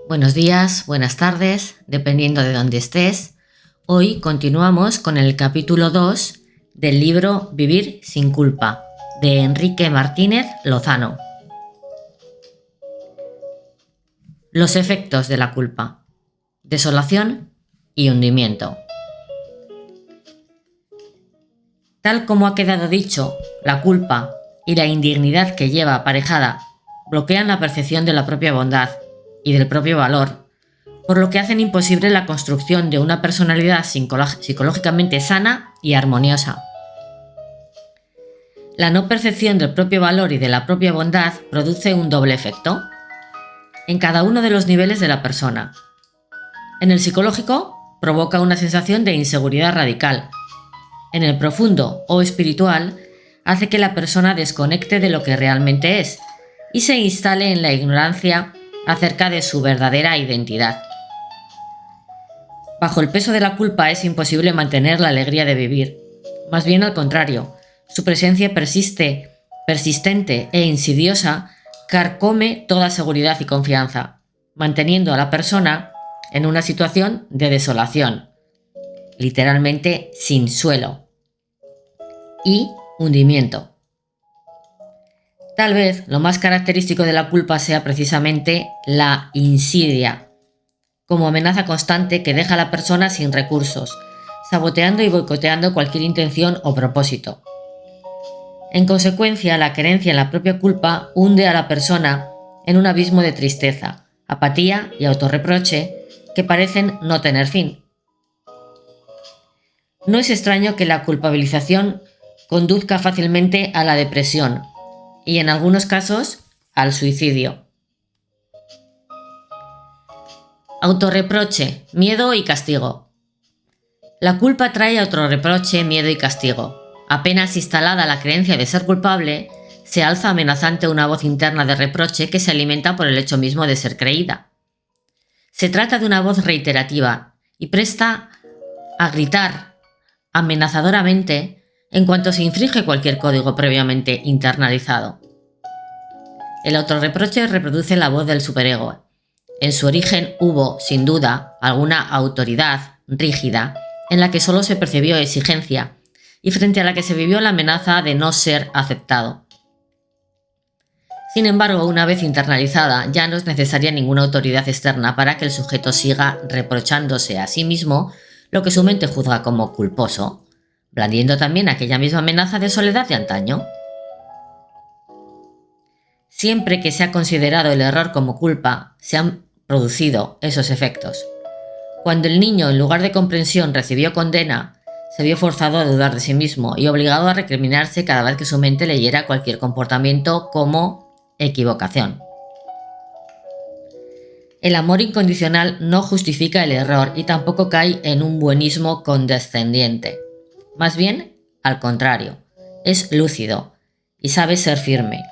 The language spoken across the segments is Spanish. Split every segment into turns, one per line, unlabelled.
Buenos días, buenas tardes, dependiendo de dónde estés. Hoy continuamos con el capítulo 2 del libro Vivir sin culpa, de Enrique Martínez Lozano. Los efectos de la culpa: desolación y hundimiento. Tal como ha quedado dicho, la culpa y la indignidad que lleva aparejada bloquean la percepción de la propia bondad y del propio valor, por lo que hacen imposible la construcción de una personalidad psicológicamente sana y armoniosa. La no percepción del propio valor y de la propia bondad produce un doble efecto en cada uno de los niveles de la persona. En el psicológico, provoca una sensación de inseguridad radical. En el profundo o espiritual, hace que la persona desconecte de lo que realmente es y se instale en la ignorancia acerca de su verdadera identidad. Bajo el peso de la culpa es imposible mantener la alegría de vivir. Más bien al contrario, su presencia persistente e insidiosa carcome toda seguridad y confianza, manteniendo a la persona en una situación de desolación, literalmente sin suelo, y hundimiento. Tal vez lo más característico de la culpa sea precisamente la insidia, como amenaza constante que deja a la persona sin recursos, saboteando y boicoteando cualquier intención o propósito. En consecuencia, la creencia en la propia culpa hunde a la persona en un abismo de tristeza, apatía y autorreproche que parecen no tener fin. No es extraño que la culpabilización conduzca fácilmente a la depresión y, en algunos casos, al suicidio. Autorreproche, miedo y castigo. La culpa trae autorreproche, miedo y castigo. Apenas instalada la creencia de ser culpable, se alza amenazante una voz interna de reproche que se alimenta por el hecho mismo de ser creída. Se trata de una voz reiterativa y presta a gritar amenazadoramente en cuanto se infringe cualquier código previamente internalizado. El autorreproche reproduce la voz del superego. En su origen hubo, sin duda, alguna autoridad rígida en la que solo se percibió exigencia y frente a la que se vivió la amenaza de no ser aceptado. Sin embargo, una vez internalizada, ya no es necesaria ninguna autoridad externa para que el sujeto siga reprochándose a sí mismo lo que su mente juzga como culposo, blandiendo también aquella misma amenaza de soledad de antaño. Siempre que se ha considerado el error como culpa, se han producido esos efectos. Cuando el niño, en lugar de comprensión, recibió condena, se vio forzado a dudar de sí mismo y obligado a recriminarse cada vez que su mente leyera cualquier comportamiento como equivocación. El amor incondicional no justifica el error y tampoco cae en un buenismo condescendiente. Más bien, al contrario, es lúcido y sabe ser firme.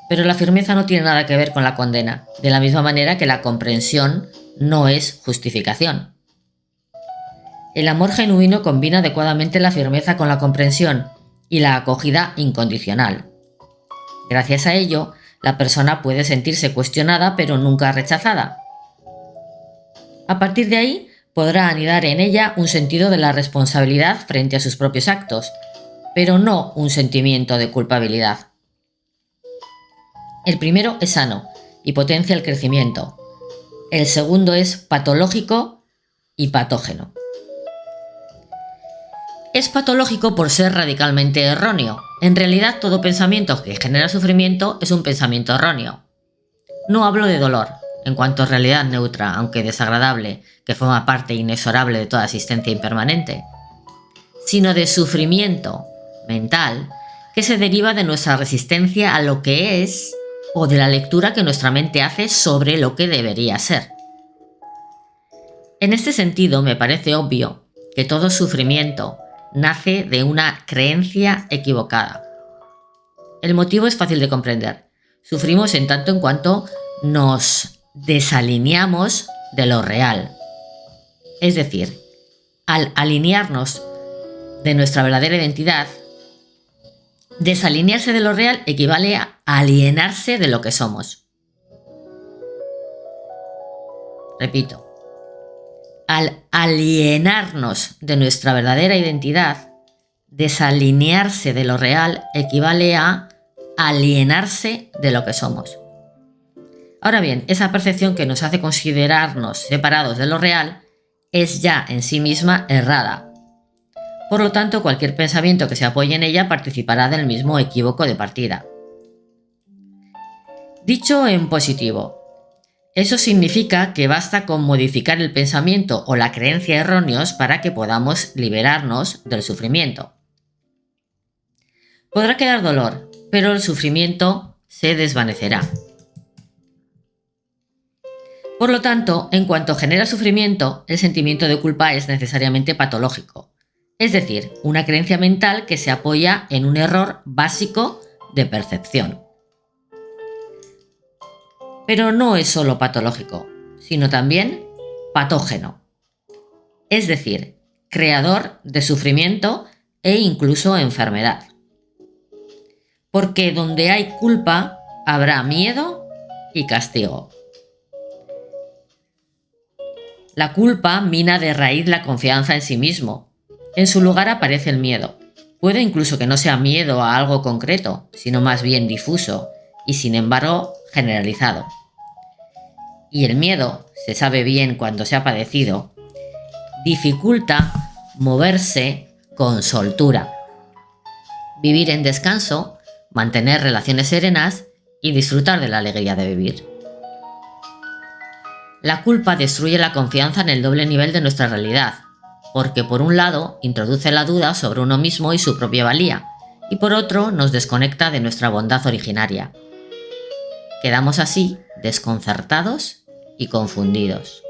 Pero la firmeza no tiene nada que ver con la condena, de la misma manera que la comprensión no es justificación. El amor genuino combina adecuadamente la firmeza con la comprensión y la acogida incondicional. Gracias a ello, la persona puede sentirse cuestionada pero nunca rechazada. A partir de ahí, podrá anidar en ella un sentido de la responsabilidad frente a sus propios actos, pero no un sentimiento de culpabilidad. El primero es sano y potencia el crecimiento. El segundo es patológico y patógeno. Es patológico por ser radicalmente erróneo. En realidad, todo pensamiento que genera sufrimiento es un pensamiento erróneo. No hablo de dolor, en cuanto a realidad neutra, aunque desagradable, que forma parte inexorable de toda existencia impermanente, sino de sufrimiento mental que se deriva de nuestra resistencia a lo que es o de la lectura que nuestra mente hace sobre lo que debería ser. En este sentido, me parece obvio que todo sufrimiento nace de una creencia equivocada. El motivo es fácil de comprender. Sufrimos en tanto en cuanto nos desalineamos de lo real. Es decir, al alinearnos de nuestra verdadera identidad, desalinearse de lo real equivale a alienarse de lo que somos. Repito, al alienarnos de nuestra verdadera identidad, desalinearse de lo real equivale a alienarse de lo que somos. Ahora bien, esa percepción que nos hace considerarnos separados de lo real es ya en sí misma errada. Por lo tanto, cualquier pensamiento que se apoye en ella participará del mismo equívoco de partida. Dicho en positivo, eso significa que basta con modificar el pensamiento o la creencia erróneos para que podamos liberarnos del sufrimiento. Podrá quedar dolor, pero el sufrimiento se desvanecerá. Por lo tanto, en cuanto genera sufrimiento, el sentimiento de culpa es necesariamente patológico, es decir, una creencia mental que se apoya en un error básico de percepción. Pero no es solo patológico, sino también patógeno, es decir, creador de sufrimiento e incluso enfermedad. Porque donde hay culpa, habrá miedo y castigo. La culpa mina de raíz la confianza en sí mismo. En su lugar aparece el miedo. Puede incluso que no sea miedo a algo concreto, sino más bien difuso y sin embargo generalizado. Y el miedo, se sabe bien cuando se ha padecido, dificulta moverse con soltura, vivir en descanso, mantener relaciones serenas y disfrutar de la alegría de vivir. La culpa destruye la confianza en el doble nivel de nuestra realidad, porque por un lado introduce la duda sobre uno mismo y su propia valía, y por otro nos desconecta de nuestra bondad originaria. Quedamos así desconcertados y confundidos.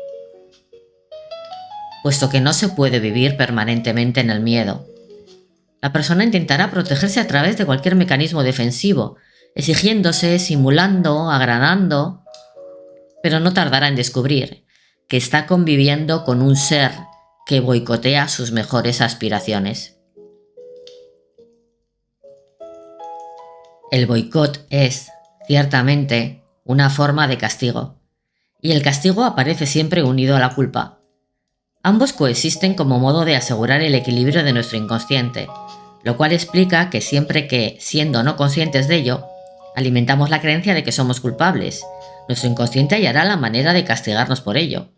Puesto que no se puede vivir permanentemente en el miedo, la persona intentará protegerse a través de cualquier mecanismo defensivo, exigiéndose, simulando, agradando, pero no tardará en descubrir que está conviviendo con un ser que boicotea sus mejores aspiraciones. El boicot es, ciertamente, una forma de castigo, y el castigo aparece siempre unido a la culpa. Ambos coexisten como modo de asegurar el equilibrio de nuestro inconsciente, lo cual explica que siempre que, siendo no conscientes de ello, alimentamos la creencia de que somos culpables, nuestro inconsciente hallará la manera de castigarnos por ello,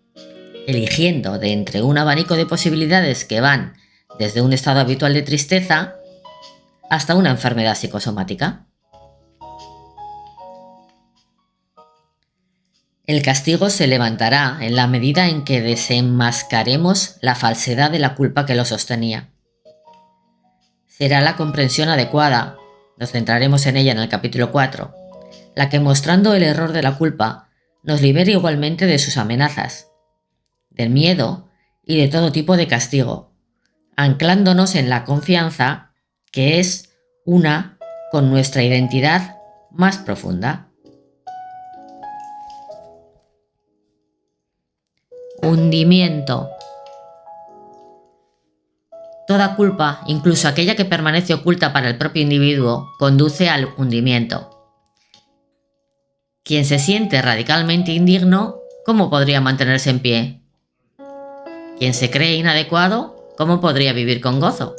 eligiendo de entre un abanico de posibilidades que van desde un estado habitual de tristeza hasta una enfermedad psicosomática. El castigo se levantará en la medida en que desenmascaremos la falsedad de la culpa que lo sostenía. Será la comprensión adecuada, nos centraremos en ella en el capítulo 4, la que, mostrando el error de la culpa, nos libere igualmente de sus amenazas, del miedo y de todo tipo de castigo, anclándonos en la confianza que es una con nuestra identidad más profunda. Hundimiento. Toda culpa, incluso aquella que permanece oculta para el propio individuo, conduce al hundimiento. Quien se siente radicalmente indigno, ¿cómo podría mantenerse en pie? Quien se cree inadecuado, ¿cómo podría vivir con gozo?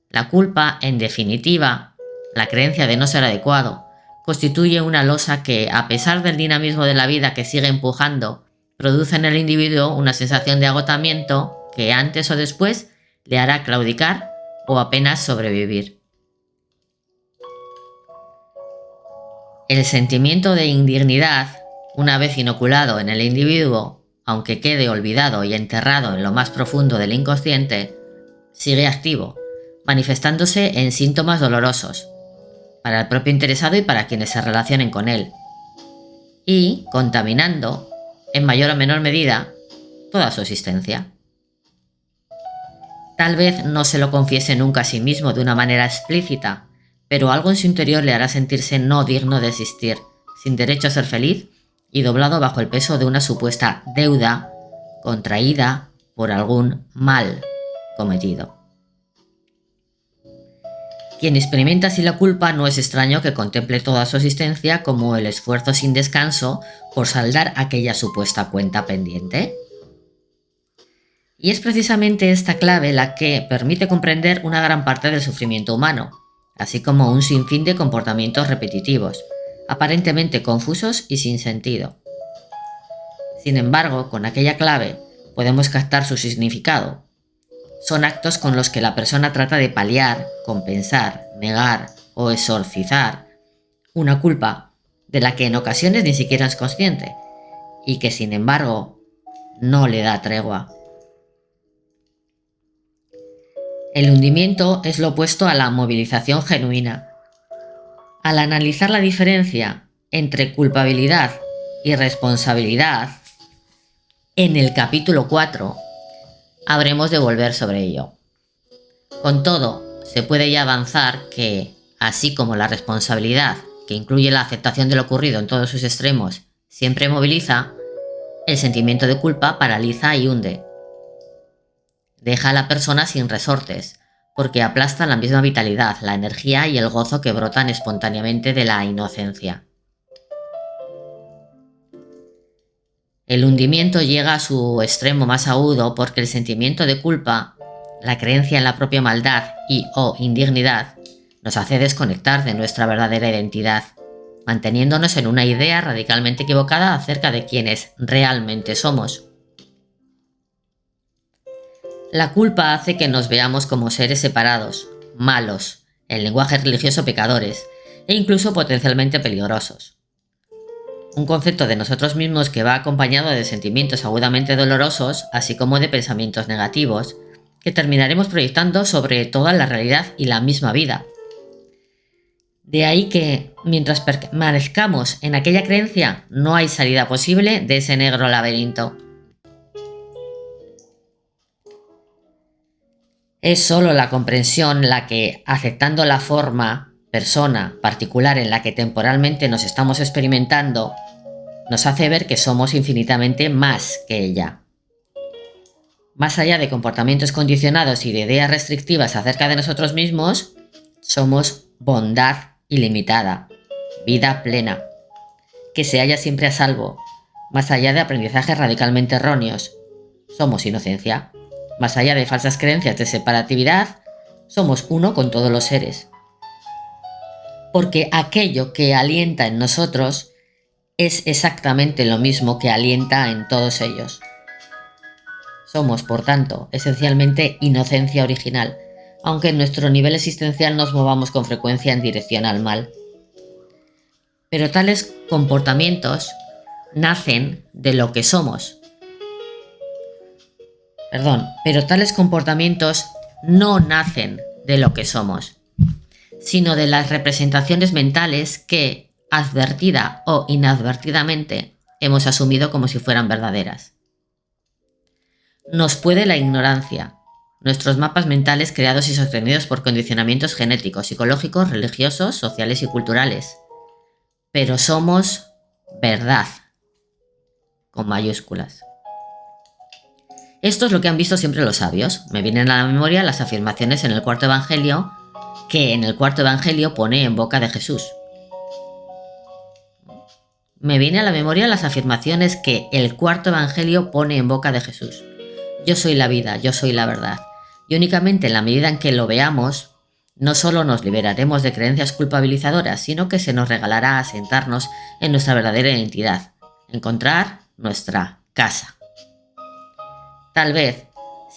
La culpa, en definitiva, la creencia de no ser adecuado, constituye una losa que, a pesar del dinamismo de la vida que sigue empujando, produce en el individuo una sensación de agotamiento que antes o después le hará claudicar o apenas sobrevivir. El sentimiento de indignidad, una vez inoculado en el individuo, aunque quede olvidado y enterrado en lo más profundo del inconsciente, sigue activo, manifestándose en síntomas dolorosos, para el propio interesado y para quienes se relacionen con él, y contaminando, en mayor o menor medida, toda su existencia. Tal vez no se lo confiese nunca a sí mismo de una manera explícita, pero algo en su interior le hará sentirse no digno de existir, sin derecho a ser feliz y doblado bajo el peso de una supuesta deuda contraída por algún mal cometido. Quien experimenta así la culpa no es extraño que contemple toda su existencia como el esfuerzo sin descanso por saldar aquella supuesta cuenta pendiente. Y es precisamente esta clave la que permite comprender una gran parte del sufrimiento humano, así como un sinfín de comportamientos repetitivos, aparentemente confusos y sin sentido. Sin embargo, con aquella clave podemos captar su significado. Son actos con los que la persona trata de paliar, compensar, negar o exorcizar una culpa de la que en ocasiones ni siquiera es consciente y que sin embargo no le da tregua. El hundimiento es lo opuesto a la movilización genuina. Al analizar la diferencia entre culpabilidad y responsabilidad, en el capítulo 4 habremos de volver sobre ello. Con todo, se puede ya avanzar que, así como la responsabilidad, que incluye la aceptación de lo ocurrido en todos sus extremos, siempre moviliza, el sentimiento de culpa paraliza y hunde. Deja a la persona sin resortes, porque aplasta la misma vitalidad, la energía y el gozo que brotan espontáneamente de la inocencia. El hundimiento llega a su extremo más agudo porque el sentimiento de culpa, la creencia en la propia maldad y o indignidad, nos hace desconectar de nuestra verdadera identidad, manteniéndonos en una idea radicalmente equivocada acerca de quienes realmente somos. La culpa hace que nos veamos como seres separados, malos, en lenguaje religioso pecadores, e incluso potencialmente peligrosos. Un concepto de nosotros mismos que va acompañado de sentimientos agudamente dolorosos, así como de pensamientos negativos, que terminaremos proyectando sobre toda la realidad y la misma vida. De ahí que, mientras permanezcamos en aquella creencia, no hay salida posible de ese negro laberinto. Es solo la comprensión la que, aceptando la forma, persona, particular en la que temporalmente nos estamos experimentando, nos hace ver que somos infinitamente más que ella. Más allá de comportamientos condicionados y de ideas restrictivas acerca de nosotros mismos, somos bondad ilimitada, vida plena, que se halla siempre a salvo, más allá de aprendizajes radicalmente erróneos. Somos inocencia. Más allá de falsas creencias de separatividad, somos uno con todos los seres. Porque aquello que alienta en nosotros es exactamente lo mismo que alienta en todos ellos. Somos, por tanto, esencialmente inocencia original, aunque en nuestro nivel existencial nos movamos con frecuencia en dirección al mal. Pero tales comportamientos nacen de lo que somos. Pero tales comportamientos no nacen de lo que somos, sino de las representaciones mentales que, advertida o inadvertidamente, hemos asumido como si fueran verdaderas. Nos puede la ignorancia, nuestros mapas mentales creados y sostenidos por condicionamientos genéticos, psicológicos, religiosos, sociales y culturales. Pero somos verdad, con mayúsculas. Esto es lo que han visto siempre los sabios. Me vienen a la memoria las afirmaciones en el cuarto evangelio que en el cuarto evangelio pone en boca de Jesús. Me viene a la memoria las afirmaciones que el cuarto evangelio pone en boca de Jesús. Yo soy la vida, yo soy la verdad. Y únicamente en la medida en que lo veamos, no solo nos liberaremos de creencias culpabilizadoras, sino que se nos regalará asentarnos en nuestra verdadera identidad, encontrar nuestra casa. Tal vez,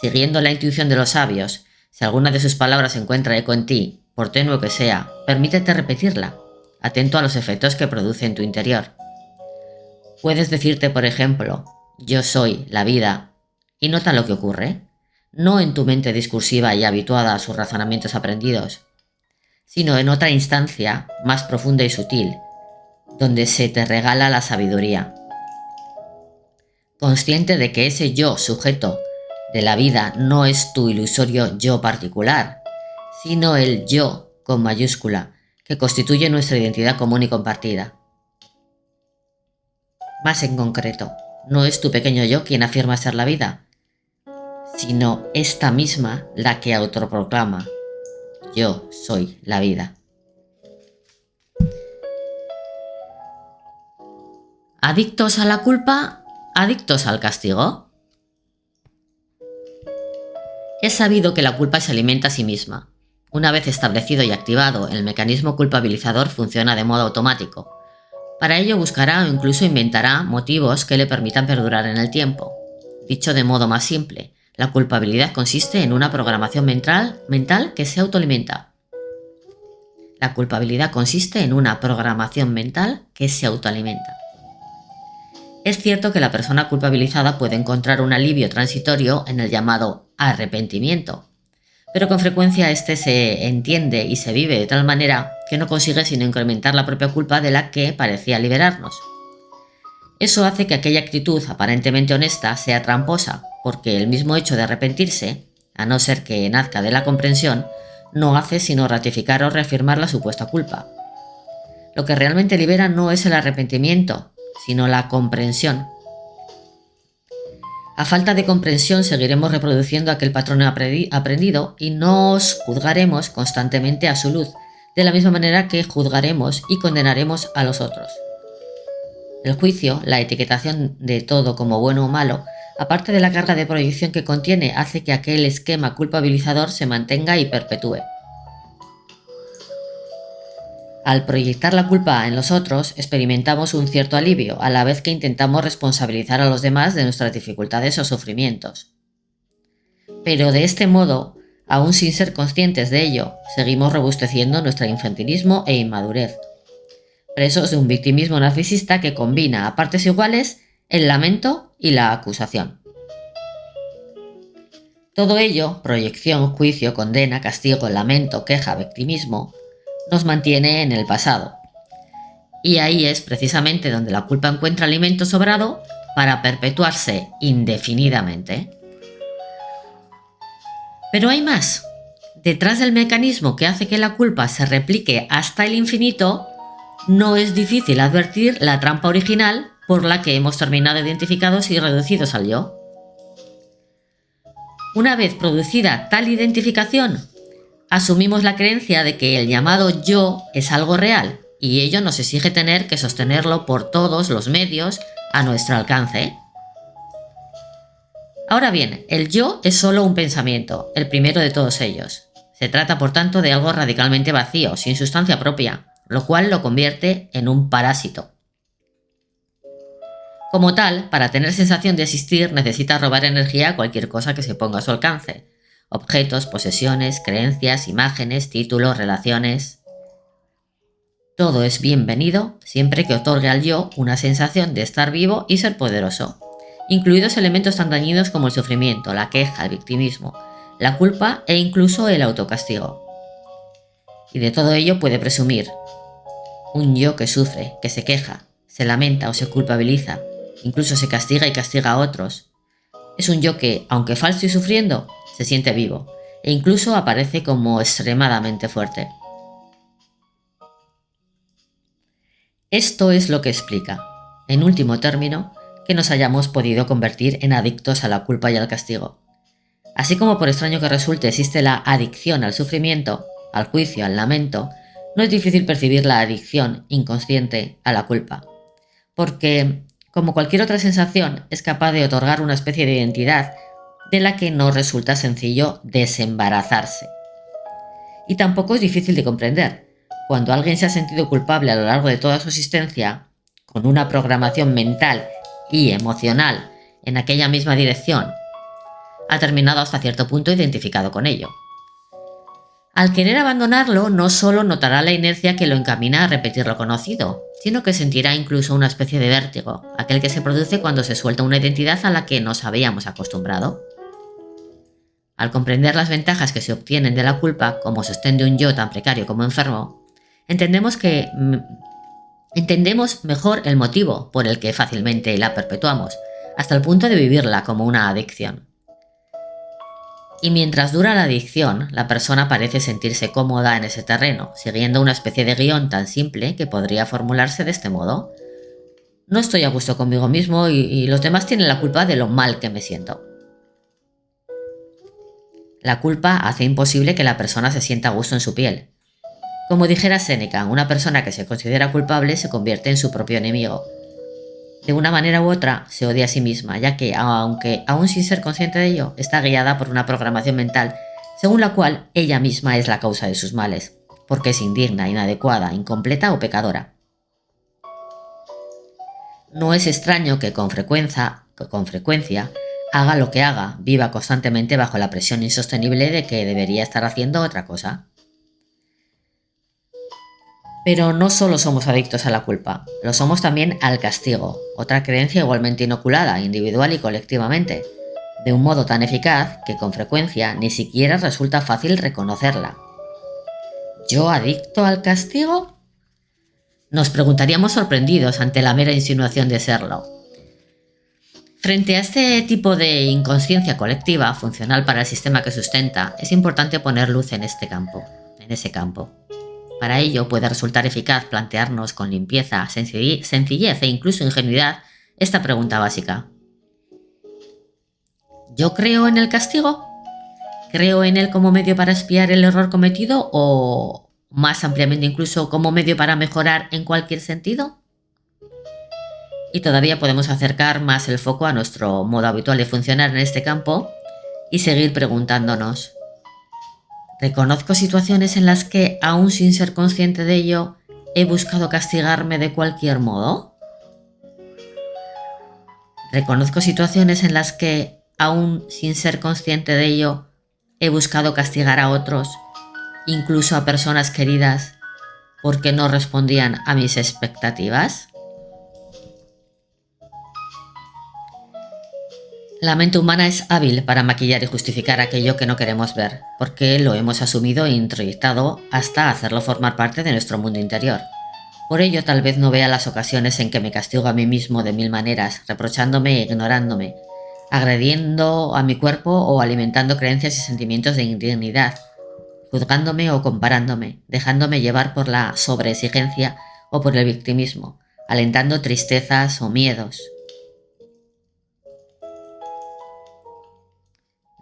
siguiendo la intuición de los sabios, si alguna de sus palabras encuentra eco en ti, por tenue que sea, permítete repetirla, atento a los efectos que produce en tu interior. Puedes decirte, por ejemplo, yo soy la vida, y nota lo que ocurre, no en tu mente discursiva y habituada a sus razonamientos aprendidos, sino en otra instancia más profunda y sutil, donde se te regala la sabiduría. Consciente de que ese yo sujeto de la vida no es tu ilusorio yo particular, sino el yo con mayúscula, que constituye nuestra identidad común y compartida. Más en concreto, no es tu pequeño yo quien afirma ser la vida, sino esta misma la que autoproclama: Yo soy la vida. ¿Adictos a la culpa? ¿Adictos al castigo? Es sabido que la culpa se alimenta a sí misma. Una vez establecido y activado, el mecanismo culpabilizador funciona de modo automático. Para ello buscará o incluso inventará motivos que le permitan perdurar en el tiempo. Dicho de modo más simple, la culpabilidad consiste en una programación mental que se autoalimenta. La culpabilidad consiste en una programación mental que se autoalimenta. Es cierto que la persona culpabilizada puede encontrar un alivio transitorio en el llamado arrepentimiento, pero con frecuencia este se entiende y se vive de tal manera que no consigue sino incrementar la propia culpa de la que parecía liberarnos. Eso hace que aquella actitud aparentemente honesta sea tramposa, porque el mismo hecho de arrepentirse, a no ser que nazca de la comprensión, no hace sino ratificar o reafirmar la supuesta culpa. Lo que realmente libera no es el arrepentimiento, sino la comprensión. A falta de comprensión seguiremos reproduciendo aquel patrón aprendido y nos juzgaremos constantemente a su luz, de la misma manera que juzgaremos y condenaremos a los otros. El juicio, la etiquetación de todo como bueno o malo, aparte de la carga de proyección que contiene, hace que aquel esquema culpabilizador se mantenga y perpetúe. Al proyectar la culpa en los otros, experimentamos un cierto alivio, a la vez que intentamos responsabilizar a los demás de nuestras dificultades o sufrimientos. Pero de este modo, aún sin ser conscientes de ello, seguimos robusteciendo nuestro infantilismo e inmadurez, presos de un victimismo narcisista que combina a partes iguales el lamento y la acusación. Todo ello, proyección, juicio, condena, castigo, lamento, queja, victimismo, nos mantiene en el pasado. Y ahí es precisamente donde la culpa encuentra alimento sobrado para perpetuarse indefinidamente. Pero hay más. Detrás del mecanismo que hace que la culpa se replique hasta el infinito, no es difícil advertir la trampa original por la que hemos terminado identificados y reducidos al yo. Una vez producida tal identificación, asumimos la creencia de que el llamado yo es algo real y ello nos exige tener que sostenerlo por todos los medios a nuestro alcance. Ahora bien, el yo es solo un pensamiento, el primero de todos ellos. Se trata, por tanto, de algo radicalmente vacío, sin sustancia propia, lo cual lo convierte en un parásito. Como tal, para tener sensación de existir necesita robar energía a cualquier cosa que se ponga a su alcance. Objetos, posesiones, creencias, imágenes, títulos, relaciones. Todo es bienvenido siempre que otorgue al yo una sensación de estar vivo y ser poderoso, incluidos elementos tan dañinos como el sufrimiento, la queja, el victimismo, la culpa e incluso el autocastigo. Y de todo ello puede presumir un yo que sufre, que se queja, se lamenta o se culpabiliza, incluso se castiga y castiga a otros. Es un yo que, aunque falso y sufriendo, se siente vivo e incluso aparece como extremadamente fuerte. Esto es lo que explica, en último término, que nos hayamos podido convertir en adictos a la culpa y al castigo. Así como por extraño que resulte existe la adicción al sufrimiento, al juicio, al lamento, no es difícil percibir la adicción inconsciente a la culpa, porque, como cualquier otra sensación, es capaz de otorgar una especie de identidad de la que no resulta sencillo desembarazarse. Y tampoco es difícil de comprender. Cuando alguien se ha sentido culpable a lo largo de toda su existencia, con una programación mental y emocional en aquella misma dirección, ha terminado hasta cierto punto identificado con ello. Al querer abandonarlo, no solo notará la inercia que lo encamina a repetir lo conocido, sino que sentirá incluso una especie de vértigo, aquel que se produce cuando se suelta una identidad a la que nos habíamos acostumbrado. Al comprender las ventajas que se obtienen de la culpa como sostén de un yo tan precario como enfermo, entendemos mejor el motivo por el que fácilmente la perpetuamos, hasta el punto de vivirla como una adicción. Y mientras dura la adicción, la persona parece sentirse cómoda en ese terreno, siguiendo una especie de guión tan simple que podría formularse de este modo: no estoy a gusto conmigo mismo y los demás tienen la culpa de lo mal que me siento. La culpa hace imposible que la persona se sienta a gusto en su piel. Como dijera Séneca, una persona que se considera culpable se convierte en su propio enemigo. De una manera u otra se odia a sí misma, ya que, aunque aún sin ser consciente de ello, está guiada por una programación mental según la cual ella misma es la causa de sus males, porque es indigna, inadecuada, incompleta o pecadora. No es extraño que con frecuencia haga lo que haga, viva constantemente bajo la presión insostenible de que debería estar haciendo otra cosa. Pero no solo somos adictos a la culpa, lo somos también al castigo, otra creencia igualmente inoculada, individual y colectivamente, de un modo tan eficaz que con frecuencia ni siquiera resulta fácil reconocerla. ¿Yo adicto al castigo? Nos preguntaríamos sorprendidos ante la mera insinuación de serlo. Frente a este tipo de inconsciencia colectiva, funcional para el sistema que sustenta, es importante poner luz en ese campo. Para ello puede resultar eficaz plantearnos con limpieza, sencillez e incluso ingenuidad esta pregunta básica. ¿Yo creo en el castigo? ¿Creo en él como medio para expiar el error cometido o, más ampliamente incluso, como medio para mejorar en cualquier sentido? Y todavía podemos acercar más el foco a nuestro modo habitual de funcionar en este campo y seguir preguntándonos: ¿reconozco situaciones en las que, aún sin ser consciente de ello, he buscado castigarme de cualquier modo? ¿Reconozco situaciones en las que, aún sin ser consciente de ello, he buscado castigar a otros, incluso a personas queridas, porque no respondían a mis expectativas? La mente humana es hábil para maquillar y justificar aquello que no queremos ver, porque lo hemos asumido e introyectado hasta hacerlo formar parte de nuestro mundo interior. Por ello, tal vez no vea las ocasiones en que me castigo a mí mismo de mil maneras, reprochándome e ignorándome, agrediendo a mi cuerpo o alimentando creencias y sentimientos de indignidad, juzgándome o comparándome, dejándome llevar por la sobreexigencia o por el victimismo, alentando tristezas o miedos.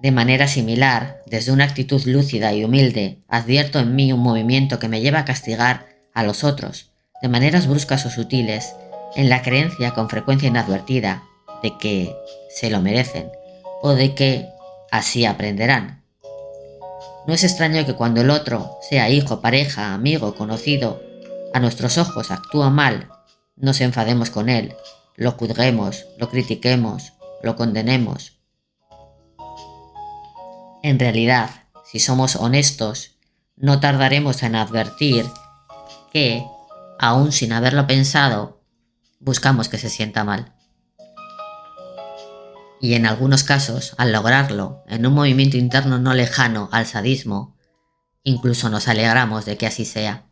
De manera similar, desde una actitud lúcida y humilde, advierto en mí un movimiento que me lleva a castigar a los otros, de maneras bruscas o sutiles, en la creencia con frecuencia inadvertida de que se lo merecen o de que así aprenderán. No es extraño que cuando el otro, sea hijo, pareja, amigo, conocido, a nuestros ojos actúa mal, nos enfademos con él, lo juzguemos, lo critiquemos, lo condenemos. En realidad, si somos honestos, no tardaremos en advertir que, aún sin haberlo pensado, buscamos que se sienta mal. Y en algunos casos, al lograrlo, en un movimiento interno no lejano al sadismo, incluso nos alegramos de que así sea.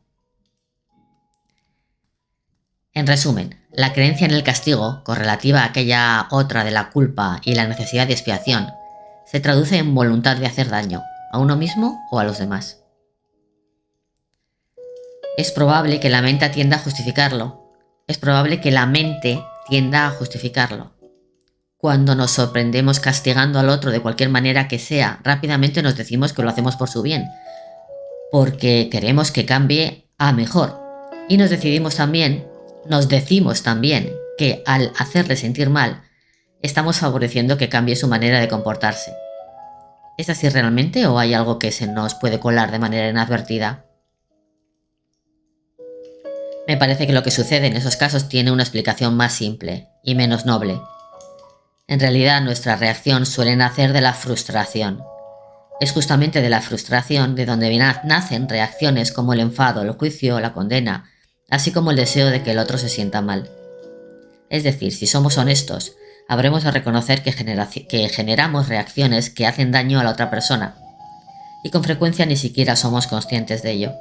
En resumen, la creencia en el castigo, correlativa a aquella otra de la culpa y la necesidad de expiación, se traduce en voluntad de hacer daño, a uno mismo o a los demás. Es probable que la mente tienda a justificarlo. Cuando nos sorprendemos castigando al otro de cualquier manera que sea, rápidamente nos decimos que lo hacemos por su bien, porque queremos que cambie a mejor. Y nos decimos también que al hacerle sentir mal, estamos favoreciendo que cambie su manera de comportarse. ¿Es así realmente o hay algo que se nos puede colar de manera inadvertida? Me parece que lo que sucede en esos casos tiene una explicación más simple y menos noble. En realidad, nuestra reacción suele nacer de la frustración. Es justamente de la frustración de donde nacen reacciones como el enfado, el juicio, la condena, así como el deseo de que el otro se sienta mal. Es decir, si somos honestos, habremos de reconocer que generamos reacciones que hacen daño a la otra persona, y con frecuencia ni siquiera somos conscientes de ello.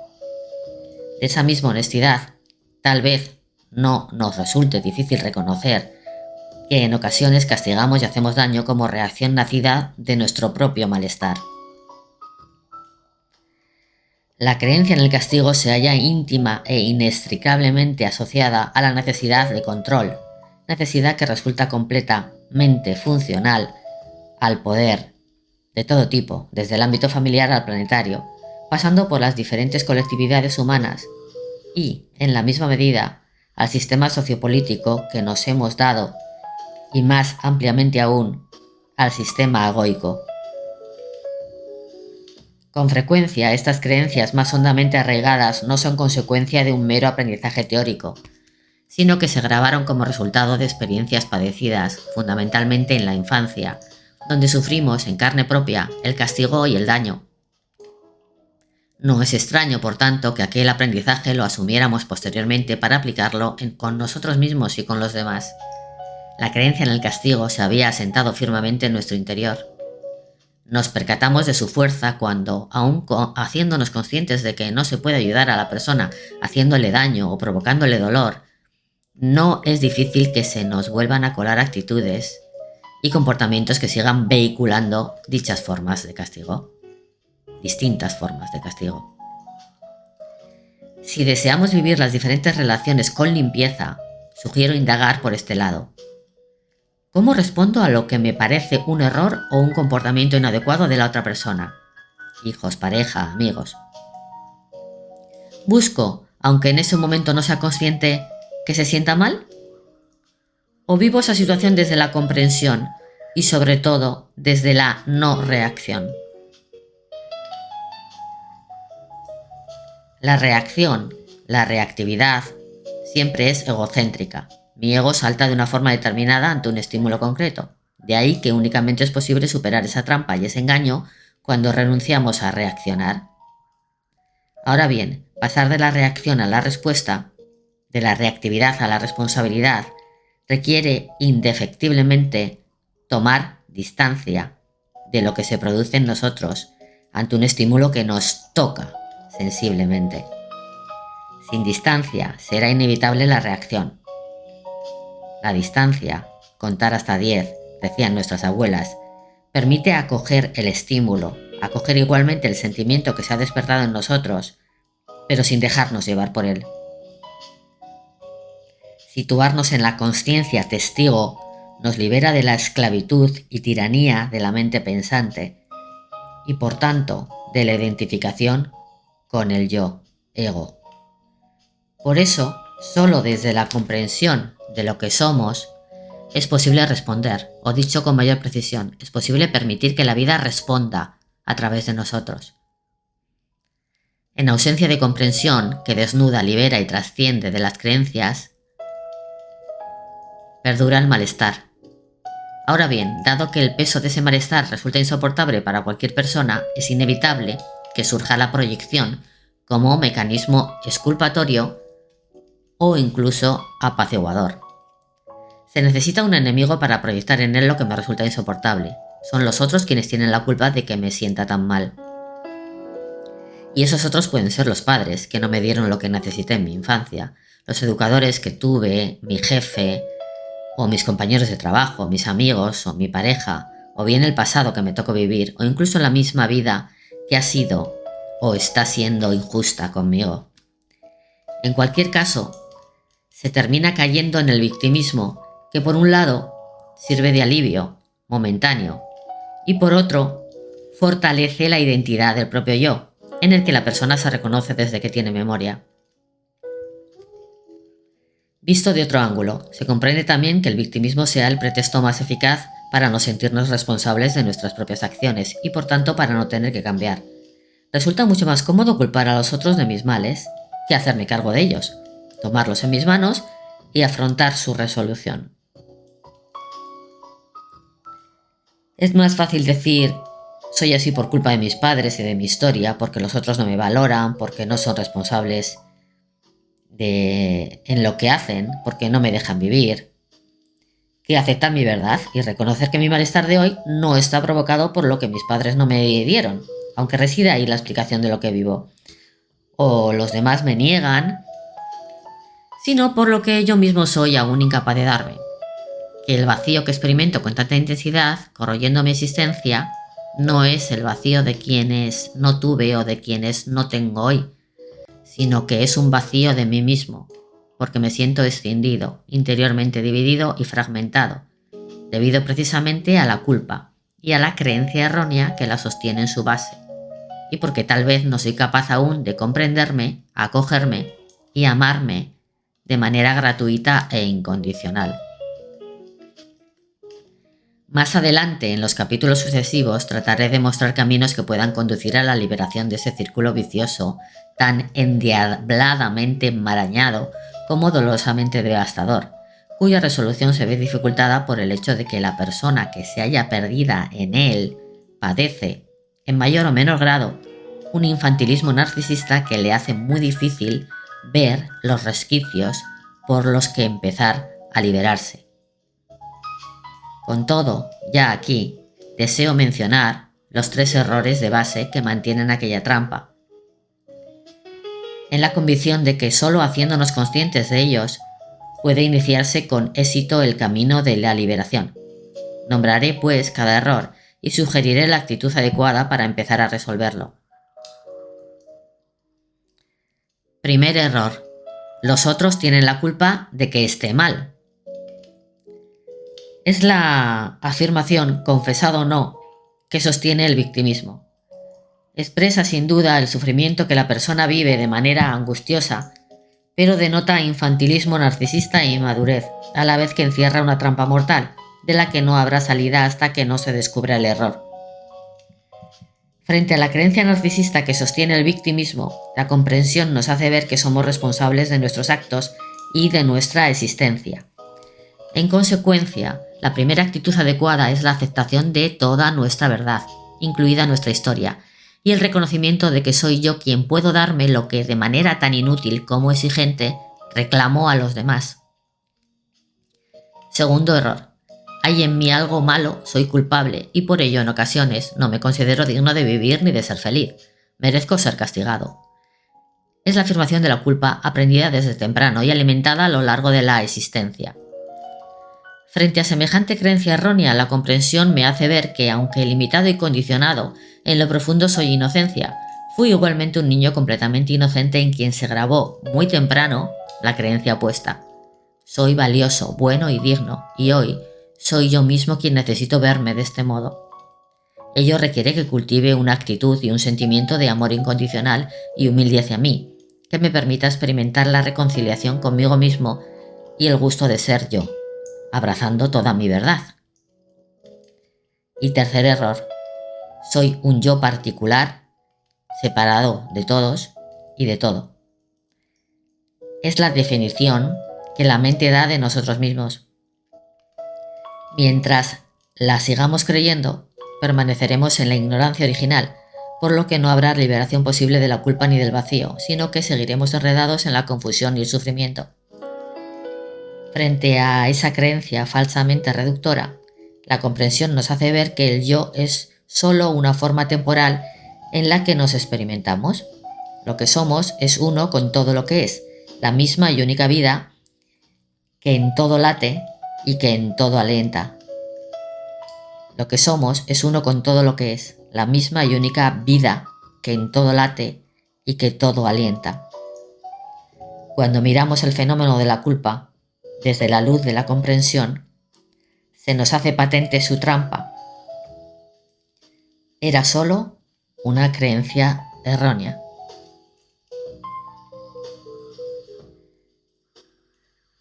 De esa misma honestidad, tal vez no nos resulte difícil reconocer que en ocasiones castigamos y hacemos daño como reacción nacida de nuestro propio malestar. La creencia en el castigo se halla íntima e inextricablemente asociada a la necesidad de control, necesidad que resulta completamente funcional al poder de todo tipo, desde el ámbito familiar al planetario, pasando por las diferentes colectividades humanas y, en la misma medida, al sistema sociopolítico que nos hemos dado y más ampliamente aún, al sistema agoico. Con frecuencia, estas creencias más hondamente arraigadas no son consecuencia de un mero aprendizaje teórico, sino que se grabaron como resultado de experiencias padecidas, fundamentalmente en la infancia, donde sufrimos en carne propia el castigo y el daño. No es extraño, por tanto, que aquel aprendizaje lo asumiéramos posteriormente para aplicarlo con nosotros mismos y con los demás. La creencia en el castigo se había asentado firmemente en nuestro interior. Nos percatamos de su fuerza cuando, aun haciéndonos conscientes de que no se puede ayudar a la persona haciéndole daño o provocándole dolor, no es difícil que se nos vuelvan a colar actitudes y comportamientos que sigan vehiculando dichas formas de castigo. Distintas formas de castigo. Si deseamos vivir las diferentes relaciones con limpieza, sugiero indagar por este lado. ¿Cómo respondo a lo que me parece un error o un comportamiento inadecuado de la otra persona? Hijos, pareja, amigos. ¿Busco, aunque en ese momento no sea consciente, que se sienta mal? ¿O vivo esa situación desde la comprensión y sobre todo desde la no reacción? La reacción, la reactividad, siempre es egocéntrica. Mi ego salta de una forma determinada ante un estímulo concreto. De ahí que únicamente es posible superar esa trampa y ese engaño cuando renunciamos a reaccionar. Ahora bien, pasar de la reacción a la respuesta, de la reactividad a la responsabilidad, requiere indefectiblemente tomar distancia de lo que se produce en nosotros ante un estímulo que nos toca sensiblemente. Sin distancia será inevitable la reacción. La distancia, contar hasta 10, decían nuestras abuelas, permite acoger el estímulo, acoger igualmente el sentimiento que se ha despertado en nosotros, pero sin dejarnos llevar por él. Situarnos en la consciencia testigo nos libera de la esclavitud y tiranía de la mente pensante y por tanto de la identificación con el yo, ego. Por eso, solo desde la comprensión de lo que somos es posible responder, o dicho con mayor precisión, es posible permitir que la vida responda a través de nosotros. En ausencia de comprensión que desnuda, libera y trasciende de las creencias, perdura el malestar. Ahora bien, dado que el peso de ese malestar resulta insoportable para cualquier persona, es inevitable que surja la proyección como mecanismo exculpatorio o incluso apaciguador. Se necesita un enemigo para proyectar en él lo que me resulta insoportable. Son los otros quienes tienen la culpa de que me sienta tan mal. Y esos otros pueden ser los padres, que no me dieron lo que necesité en mi infancia, los educadores que tuve, mi jefe, o mis compañeros de trabajo, mis amigos, o mi pareja, o bien el pasado que me tocó vivir, o incluso la misma vida que ha sido o está siendo injusta conmigo. En cualquier caso, se termina cayendo en el victimismo, que por un lado sirve de alivio momentáneo y por otro fortalece la identidad del propio yo, en el que la persona se reconoce desde que tiene memoria. Visto de otro ángulo, se comprende también que el victimismo sea el pretexto más eficaz para no sentirnos responsables de nuestras propias acciones y por tanto para no tener que cambiar. Resulta mucho más cómodo culpar a los otros de mis males que hacerme cargo de ellos, tomarlos en mis manos y afrontar su resolución. Es más fácil decir, soy así por culpa de mis padres y de mi historia, porque los otros no me valoran, porque no son responsables en lo que hacen, porque no me dejan vivir, que aceptar mi verdad y reconocer que mi malestar de hoy no está provocado por lo que mis padres no me dieron, aunque reside ahí la explicación de lo que vivo, o los demás me niegan, sino por lo que yo mismo soy aún incapaz de darme. Que el vacío que experimento con tanta intensidad, corroyendo mi existencia, no es el vacío de quienes no tuve o de quienes no tengo hoy, sino que es un vacío de mí mismo, porque me siento escindido, interiormente dividido y fragmentado, debido precisamente a la culpa y a la creencia errónea que la sostiene en su base, y porque tal vez no soy capaz aún de comprenderme, acogerme y amarme de manera gratuita e incondicional. Más adelante, en los capítulos sucesivos, trataré de mostrar caminos que puedan conducir a la liberación de ese círculo vicioso tan endiabladamente enmarañado como dolorosamente devastador, cuya resolución se ve dificultada por el hecho de que la persona que se halla perdida en él padece, en mayor o menor grado, un infantilismo narcisista que le hace muy difícil ver los resquicios por los que empezar a liberarse. Con todo, ya aquí, deseo mencionar los 3 errores de base que mantienen aquella trampa. En la convicción de que solo haciéndonos conscientes de ellos puede iniciarse con éxito el camino de la liberación. Nombraré, pues, cada error y sugeriré la actitud adecuada para empezar a resolverlo. Primer error. Los otros tienen la culpa de que esté mal. Es la afirmación, confesada o no, que sostiene el victimismo. Expresa sin duda el sufrimiento que la persona vive de manera angustiosa, pero denota infantilismo narcisista e inmadurez, a la vez que encierra una trampa mortal, de la que no habrá salida hasta que no se descubra el error. Frente a la creencia narcisista que sostiene el victimismo, la comprensión nos hace ver que somos responsables de nuestros actos y de nuestra existencia. En consecuencia, la primera actitud adecuada es la aceptación de toda nuestra verdad, incluida nuestra historia, y el reconocimiento de que soy yo quien puedo darme lo que de manera tan inútil como exigente reclamo a los demás. Segundo error. Hay en mí algo malo, soy culpable y por ello en ocasiones no me considero digno de vivir ni de ser feliz. Merezco ser castigado. Es la afirmación de la culpa aprendida desde temprano y alimentada a lo largo de la existencia. Frente a semejante creencia errónea, la comprensión me hace ver que, aunque limitado y condicionado, en lo profundo soy inocencia. Fui igualmente un niño completamente inocente en quien se grabó muy temprano la creencia opuesta. Soy valioso, bueno y digno, y hoy soy yo mismo quien necesito verme de este modo. Ello requiere que cultive una actitud y un sentimiento de amor incondicional y humilde hacia mí, que me permita experimentar la reconciliación conmigo mismo y el gusto de ser yo, abrazando toda mi verdad. Y tercer error, soy un yo particular, separado de todos y de todo. Es la definición que la mente da de nosotros mismos. Mientras la sigamos creyendo, permaneceremos en la ignorancia original, por lo que no habrá liberación posible de la culpa ni del vacío, sino que seguiremos enredados en la confusión y el sufrimiento. Frente a esa creencia falsamente reductora, la comprensión nos hace ver que el yo es solo una forma temporal en la que nos experimentamos. Lo que somos es uno con todo lo que es, la misma y única vida que en todo late y que en todo alienta. Lo que somos es uno con todo lo que es, la misma y única vida que en todo late y que todo alienta. Cuando miramos el fenómeno de la culpa desde la luz de la comprensión, se nos hace patente su trampa. Era solo una creencia errónea.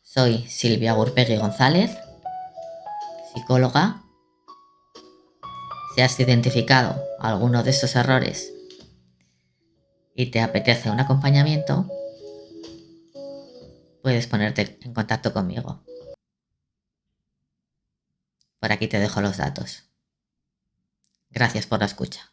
Soy Silvia Gurpegui González, psicóloga. Si has identificado alguno de estos errores y te apetece un acompañamiento, puedes ponerte en contacto conmigo. Por aquí te dejo los datos. Gracias por la escucha.